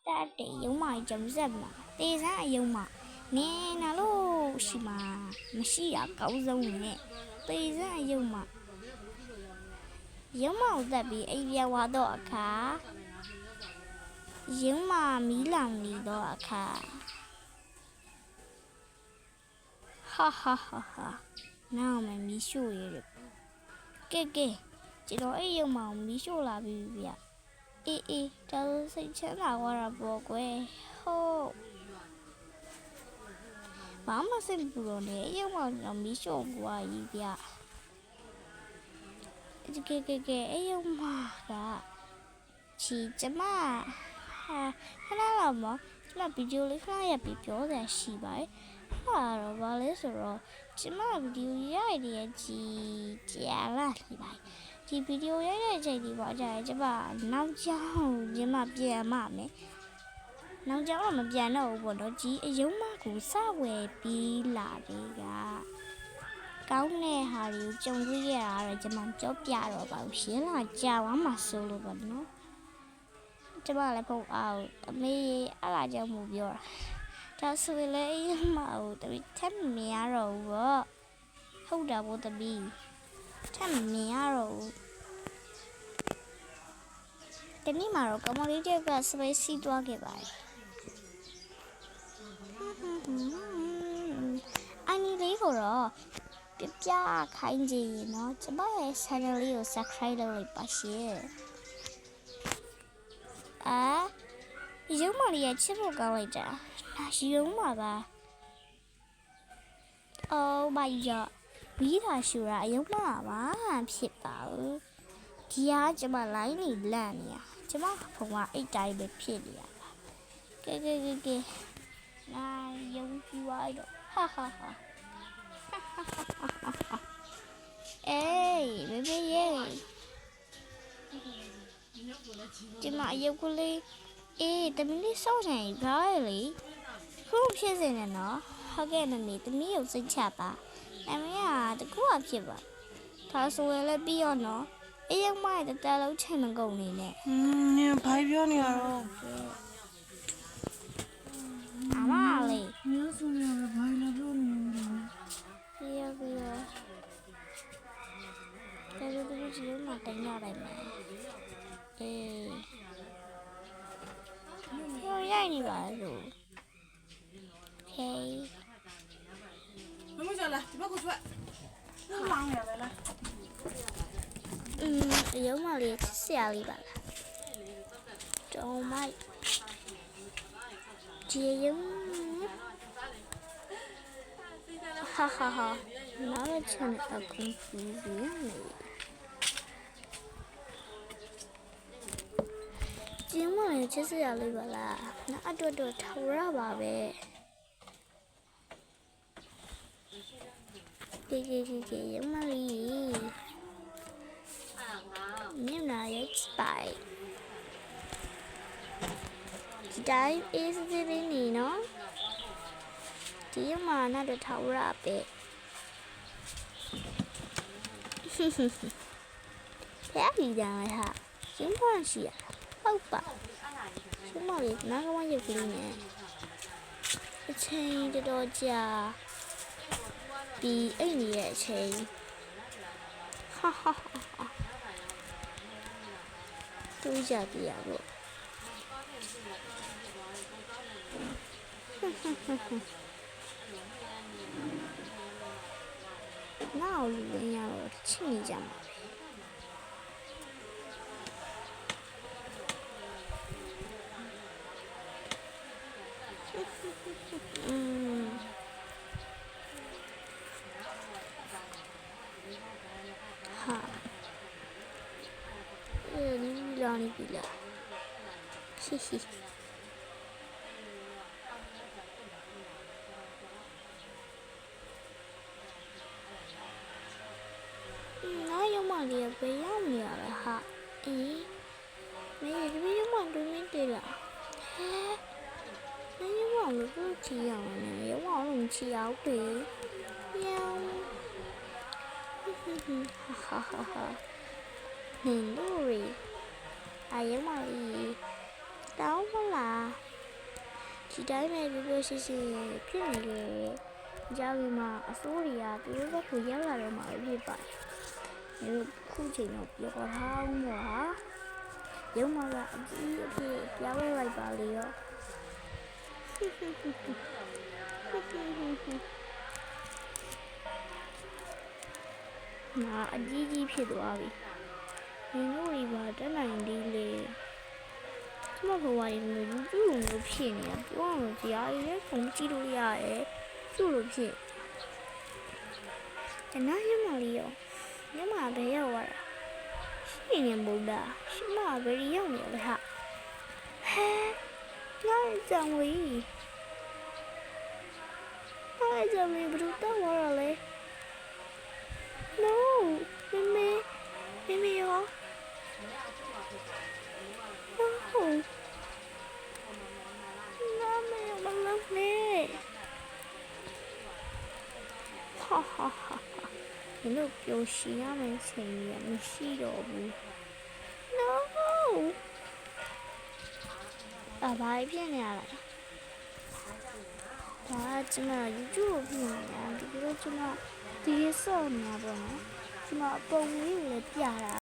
တတဲ့ရုံးမကြောင်ဆက်မှာတေးစမ်းအယုံမနင်းနာလို့ရှိမှာမရှိတာကောင်းဆုံးနဲ့တေးစမ်းအယုံမရုံးမကိုတက်ပြီးအိပ်ပြဝါတော့အခါရုံးမမီးလောင်နေတော့အခါဟာနောက်မှမီးရှို့ရတယ်ကဲကျွန်တော်အဲ့ရုံးမကိုမီးရှို့လာပြီဗျအေးဒါဆိုစိတ်ချမ်းသာသွားတာပေါ့ကွယ်ဟုတ်ဘာမှစိတ်မပူတော့နဲ့ရုံးမတော့မီးရှို့သွားပြီဗျကဲအဲ့ရုံးမကချီကျမခဏလောက်မကျမဗီဒီယိုလေးခဏရပြီးပြောစရာရှိပါတယ်ဟာတော့ဘာလဲဆိုတော့ကျမဗီဒီယိုရိုက်ရကြီးကြာလာနေပါဒီဗီဒီယိုရိုက်တဲ့ချိန်ဒီပါကြာကျမနောက်ကြောင်းကျမပြန်မမယ်နောက်ကြောင်းတော့မပြန်တော့ဘူးပေါ့နော်ဒီအယုံမကိုစဝယ်ပြီးလာတယ်ကကောင်းတဲ့ဟာတွေကိုကြုံတွေ့ရတာတော့ကျမကြောပြတော့ပါဘူးရှင်းလာကြာသွားမှဆိုလို့ပေါ့နော်ကျမလည်းပုံအောင်အမေအဲ့လာကြောင့်မပြောတာဒါဆိုရင်လည်းအယုံမကိုတပည့်ထပ်မရတော့ဘူးပေါ့ဟုတ်တာပေါ့တပည့်ထပ်မရတော့ဘူးဒီနေ့မှာတော့ကမလေးတက်ကစပိတ်စီးသွားခဲ့ပါတယ်အန်နီလေးကိုတော့ပြခိုင်းကြည့်နော်ကျမရဲ့ channel လေးကို subscribe လုပ်လိုက်ပါရှင်ရုံးမလေးရဲ့ချစ်ဖို့ကောင်းလိုက်တာရုံးမှာပါOh my god မီးသာရှူတာရုံးမှာပါဖြစ်ပါဘူးဒီဟာကျမ line လေးလန့်နေရကျမဘုံကအိတ်တိုင်းပဲဖြစ်နေရတာကဲလာရုံးပြွားတော့ဟာအေးဘေဘေယေဒီမှာရုပ်ကလေးအေးတမီးလေးစောင့်နေကြရလေခုဖြစ်နေတယ်နော်ဟုတ်ကဲ့မမေတမီးကိုစိတ်ချပါအမေကတကူကဖြစ်ပါဒါဆိုရင်လည်းပြီးရောနော်အေးရုံမရဲ့တလုံးချိန်မကုန်နေနဲ့နင်ဘာပြောနေရတော့အမလေးညဆိုရဘာလာပြောနေလဲပြီးရောတကယ်လို့ဒီမှာတင်ရလိုက်မယ်အေးရိုက်နေပါလို့ Okay မမကြလားဒီဘက်ကိုထွက်လောင်းရပဲလားအယုံမလေးဆရာလေးပါလားတော့မိုက်ဒီယုံဟာနောက်ချန်အကွန်ဖျူးနေကျင်းမလေးချစ်စရာလေးပါလားနောက်အတွက်ထောက်ရပါပဲဒီရုံမလေးမျက်နှာရဲ့စပိုင်ဒီတိုင်းအေးစစ်စစ်နေနော်ဒီမှာနောက်တော့ထောက်ရပဲဖျက်ပြီးကြမယ်ဟာရှင်းပါရှိရဟုတ်ပါရှင်းမလေးနားကမရုပ်ကလေးနဲ့အချိန်တော်ကြာဒီအိမ်ကြီးရဲ့အချိန်ဟာတူးကြပြရပေါ့နောက်လူရင်းရတော့ချစ်နေကြမှာလောင်းနေပြီလားငါရုံမလေးပဲရောက်နေရလဲဟာအေးမေဒီရုံမတွင်းမင်းတေးလားဟဲရုံမလို့သူချီရအောင်နဲ့ရုံမလို့ချီအောင်ပေယောင်းဟာနင်တို့ရီအယမလေး တောင်းမလားဒီတိုင်းပဲပြောပြောရှိရှိဖြစ်နေတယ်ကြောင်မှာအစိုးရသူတို့ဘက်ကိုရောက်လာတော့မှဖြစ်ပါတယ်ဒီခုချိန်တော့ပြောထားအောင်ပါရုံးမှာကအကြီးအကျယ်ပြောင်းလဲလိုက်ပါလေရောနာအကြီးကြီးဖြစ်သွားပြီ။ဒီလိုတွေပါတက်နိုင်သေးလေ။ကျမဘဝရင်လူလူလိုဖြစ်နေတာပြောအောင်ကြားရည်ပုံကြည့်လို့ရတယ်။သူ့လိုဖြစ်။တနားရမလေးရောညမဘယ်ရောက်သွားတာ။ရှိနေမဟုတ်လား။ရှိမဘယ်ရောက်နေလဲဟာ။ဟဲငါကြောင်ဝီ။ငါကြောင်ဝီဘယ်လိုတော့ဝရလဲ No 妹妹ရော No နာမည်မလုပ်နဲ့ဟာဟာဟာဒီလိုပြောရှိရမယ့်ချိန်ကြီးမရှိတော့ဘူး No ဘာဖြစ်နေရလဲဒါကျမ YouTube ကိုပြင်နေတာဒီလိုကျမဒီစော့နေတာပေါ့နော်ကျမပုံလေးကိုလည်းပြတာ